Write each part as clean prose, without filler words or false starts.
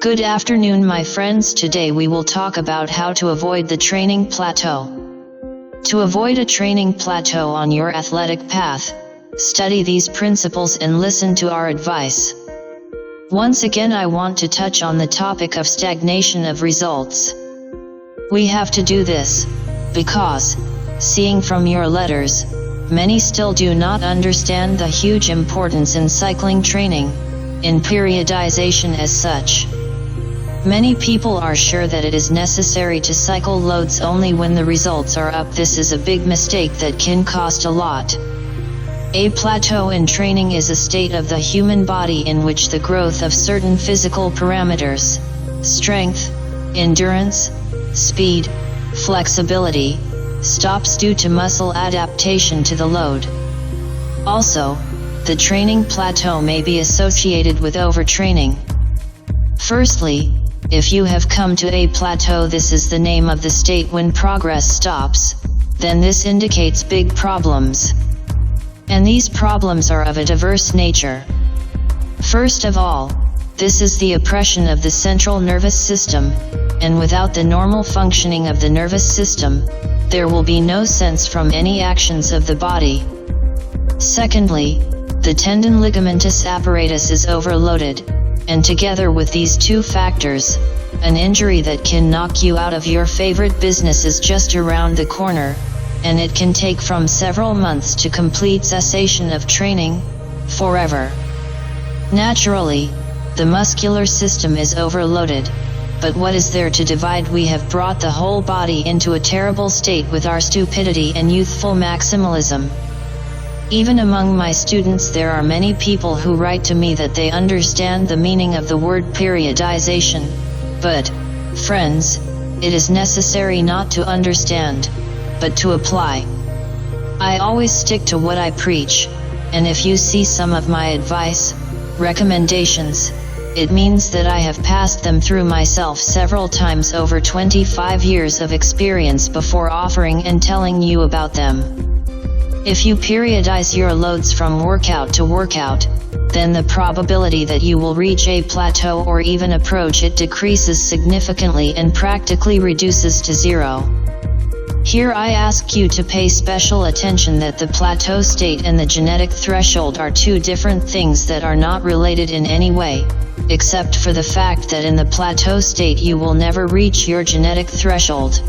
Good afternoon, my friends. Today we will talk about how to avoid the training plateau. To avoid a training plateau on your athletic path, study these principles and listen to our advice. Once again, I want to touch on the topic of stagnation of results. We have to do this because, seeing from your letters, many still do not understand the huge importance in cycling training, in periodization as such. Many people are sure that it is necessary to cycle loads only when the results are up. This is a big mistake that can cost a lot. A plateau in training is a state of the human body in which the growth of certain physical parameters, strength, endurance, speed, flexibility, stops due to muscle adaptation to the load. Also, the training plateau may be associated with overtraining. Firstly, if you have come to a plateau, this is the name of the state when progress stops, then this indicates big problems. And these problems are of a diverse nature. First of all, this is the oppression of the central nervous system, and without the normal functioning of the nervous system, there will be no sense from any actions of the body. Secondly, the tendon ligamentous apparatus is overloaded, and together with these two factors, an injury that can knock you out of your favorite business is just around the corner, and it can take from several months to complete cessation of training, forever. Naturally, the muscular system is overloaded, but what is there to divide? We have brought the whole body into a terrible state with our stupidity and youthful maximalism. Even among my students there are many people who write to me that they understand the meaning of the word periodization, but, friends, it is necessary not to understand, but to apply. I always stick to what I preach, and if you see some of my advice, recommendations, it means that I have passed them through myself several times over 25 years of experience before offering and telling you about them. If you periodize your loads from workout to workout, then the probability that you will reach a plateau or even approach it decreases significantly and practically reduces to zero. Here I ask you to pay special attention that the plateau state and the genetic threshold are two different things that are not related in any way, except for the fact that in the plateau state you will never reach your genetic threshold.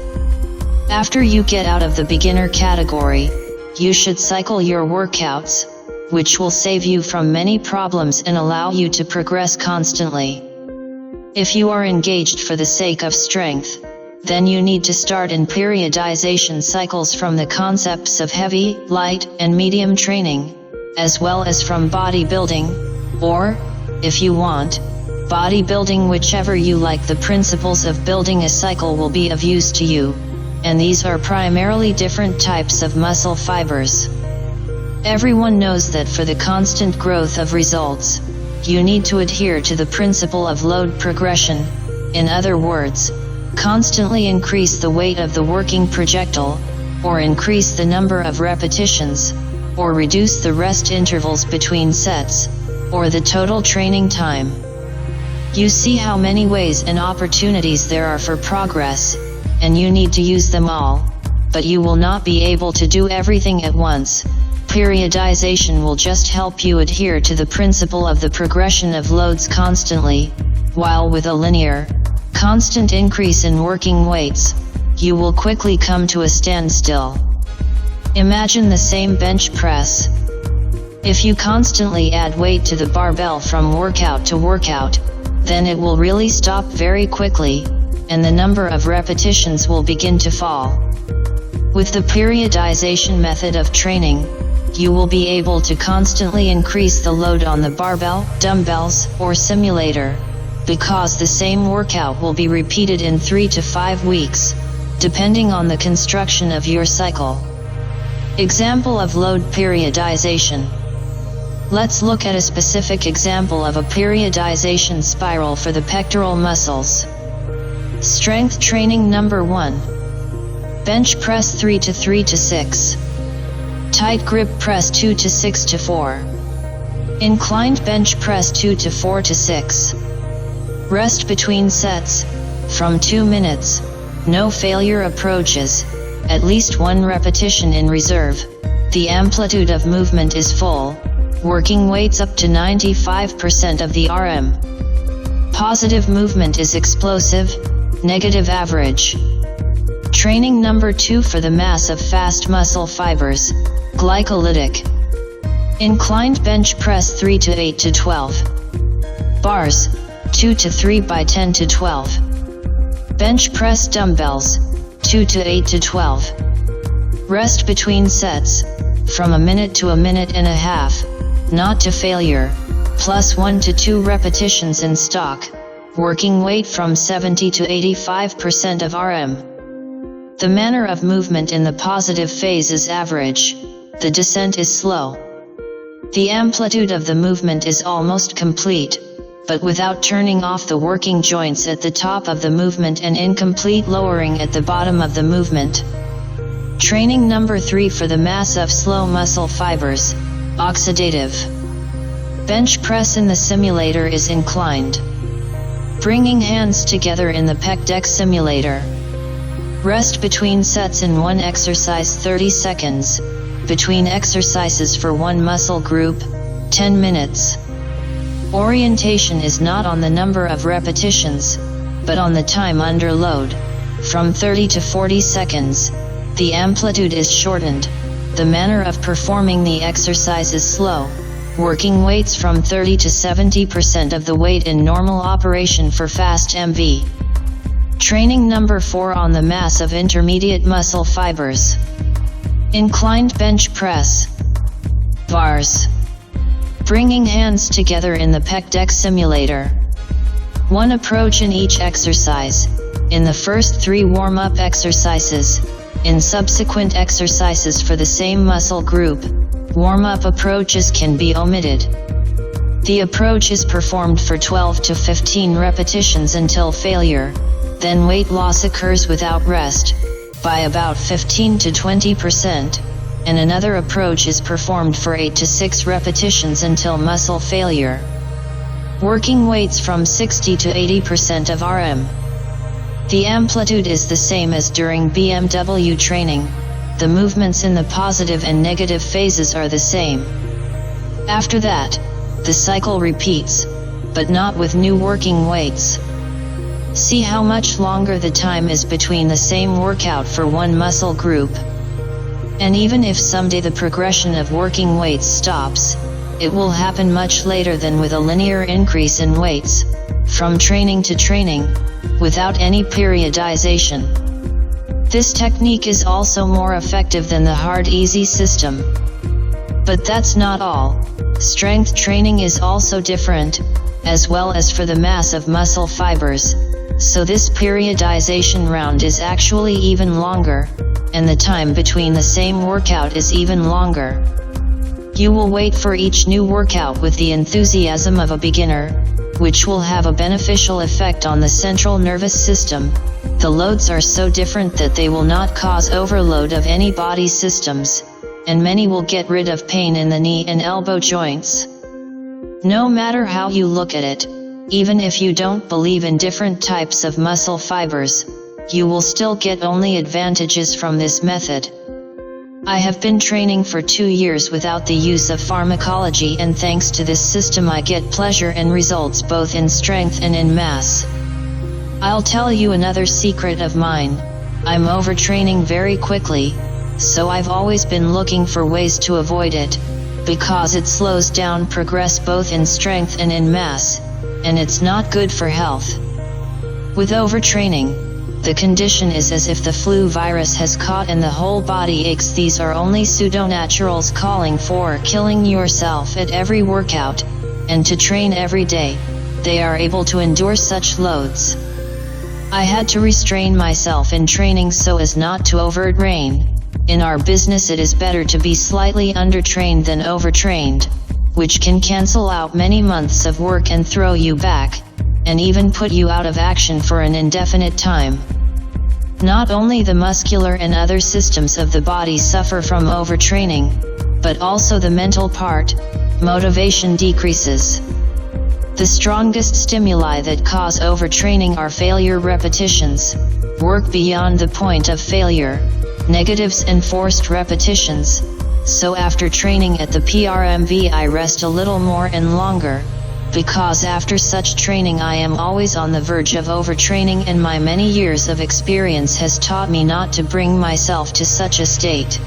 After you get out of the beginner category, you should cycle your workouts, which will save you from many problems and allow you to progress constantly. If you are engaged for the sake of strength, then you need to start in periodization cycles from the concepts of heavy, light, and medium training, as well as from bodybuilding, or, if you want, bodybuilding. Whichever you like, the principles of building a cycle will be of use to you, and these are primarily different types of muscle fibers. Everyone knows that for the constant growth of results, you need to adhere to the principle of load progression. In other words, constantly increase the weight of the working projectile, or increase the number of repetitions, or reduce the rest intervals between sets, or the total training time. You see how many ways and opportunities there are for progress, and you need to use them all, but you will not be able to do everything at once. Periodization will just help you adhere to the principle of the progression of loads constantly, while with a linear, constant increase in working weights, you will quickly come to a standstill. Imagine the same bench press. If you constantly add weight to the barbell from workout to workout, then it will really stop very quickly, and the number of repetitions will begin to fall. With the periodization method of training, you will be able to constantly increase the load on the barbell, dumbbells, or simulator, because the same workout will be repeated in 3 to 5 weeks, depending on the construction of your cycle. Example of load periodization. Let's look at a specific example of a periodization spiral for the pectoral muscles. Strength training number 1. Bench press 3 to 3 to 6. Tight grip press 2 to 6 to 4. Inclined bench press 2 to 4 to 6. Rest between sets, from 2 minutes, no failure approaches, at least 1 repetition in reserve, the amplitude of movement is full, working weights up to 95% of the RM. Positive movement is explosive, negative average. Training number 2 for the mass of fast muscle fibers, glycolytic. Inclined bench press 3 to 8 to 12. Bars, 2 to 3 by 10 to 12. Bench press dumbbells, 2 to 8 to 12. Rest between sets, from a minute to a minute and a half, not to failure, plus 1 to 2 repetitions in stock, working weight from 70 to 85% of RM. The manner of movement in the positive phase is average, the descent is slow. The amplitude of the movement is almost complete, but without turning off the working joints at the top of the movement and incomplete lowering at the bottom of the movement. Training number 3 for the mass of slow muscle fibers, oxidative. Bench press in the simulator is inclined. Bringing hands together in the pec deck simulator. Rest between sets in one exercise 30 seconds, between exercises for one muscle group, 10 minutes. Orientation is not on the number of repetitions, but on the time under load, from 30 to 40 seconds, the amplitude is shortened, the manner of performing the exercise is slow, working weights from 30 to 70% of the weight in normal operation for fast MV. Training number 4 on the mass of intermediate muscle fibers. Inclined bench press. Bars. Bringing hands together in the pec deck simulator. One approach in each exercise. In the first 3 warm-up exercises. In subsequent exercises for the same muscle group, warm-up approaches can be omitted. The approach is performed for 12 to 15 repetitions until failure, then weight loss occurs without rest, by about 15 to 20%, and another approach is performed for 8 to 6 repetitions until muscle failure. Working weights from 60 to 80% of RM. The amplitude is the same as during BMW training, the movements in the positive and negative phases are the same. After that, the cycle repeats, but not with new working weights. See how much longer the time is between the same workout for one muscle group. And even if someday the progression of working weights stops, it will happen much later than with a linear increase in weights, from training to training, without any periodization. This technique is also more effective than the hard easy system. But that's not all. Strength training is also different, as well as for the mass of muscle fibers, so this periodization round is actually even longer, and the time between the same workout is even longer. You will wait for each new workout with the enthusiasm of a beginner, which will have a beneficial effect on the central nervous system. The loads are so different that they will not cause overload of any body systems, and many will get rid of pain in the knee and elbow joints. No matter how you look at it, even if you don't believe in different types of muscle fibers, you will still get only advantages from this method. I have been training for 2 years without the use of pharmacology, and thanks to this system I get pleasure and results both in strength and in mass. I'll tell you another secret of mine. I'm overtraining very quickly, so I've always been looking for ways to avoid it, because it slows down progress both in strength and in mass, and it's not good for health. With overtraining, the condition is as if the flu virus has caught and the whole body aches. These are only pseudo-naturals calling for killing yourself at every workout, and to train every day, they are able to endure such loads. I had to restrain myself in training so as not to overtrain. In our business it is better to be slightly undertrained than overtrained, which can cancel out many months of work and throw you back, and even put you out of action for an indefinite time. Not only the muscular and other systems of the body suffer from overtraining, but also the mental part. Motivation decreases. The strongest stimuli that cause overtraining are failure repetitions, work beyond the point of failure, negatives and forced repetitions. So after training at the PRMV I rest a little more and longer, because after such training I am always on the verge of overtraining, and my many years of experience has taught me not to bring myself to such a state.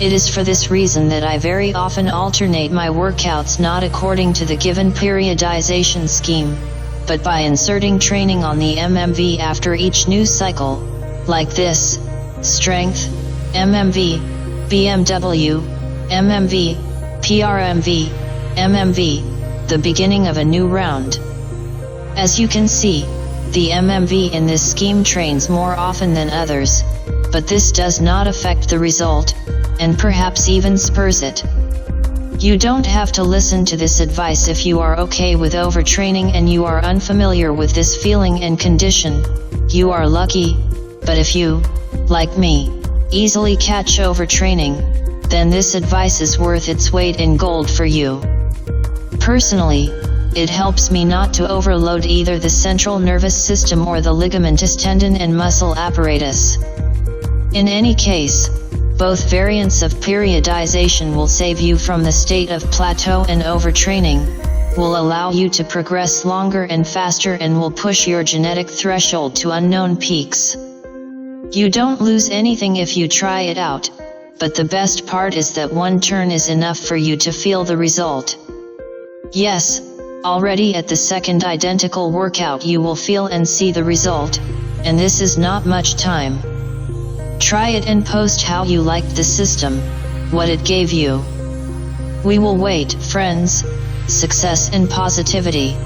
It is for this reason that I very often alternate my workouts not according to the given periodization scheme, but by inserting training on the MMV after each new cycle, like this: strength, MMV, BMW, MMV, PRMV, MMV, the beginning of a new round. As you can see, the MMV in this scheme trains more often than others, but this does not affect the result, and perhaps even spurs it. You don't have to listen to this advice if you are okay with overtraining and you are unfamiliar with this feeling and condition. You are lucky, but if you, like me, easily catch overtraining, then this advice is worth its weight in gold for you. Personally, it helps me not to overload either the central nervous system or the ligamentous tendon and muscle apparatus. In any case, both variants of periodization will save you from the state of plateau, and overtraining will allow you to progress longer and faster and will push your genetic threshold to unknown peaks. You don't lose anything if you try it out, but the best part is that one turn is enough for you to feel the result. Yes, already at the second identical workout you will feel and see the result, and this is not much time. Try it and post how you liked the system, what it gave you. We will wait, friends. Success and positivity.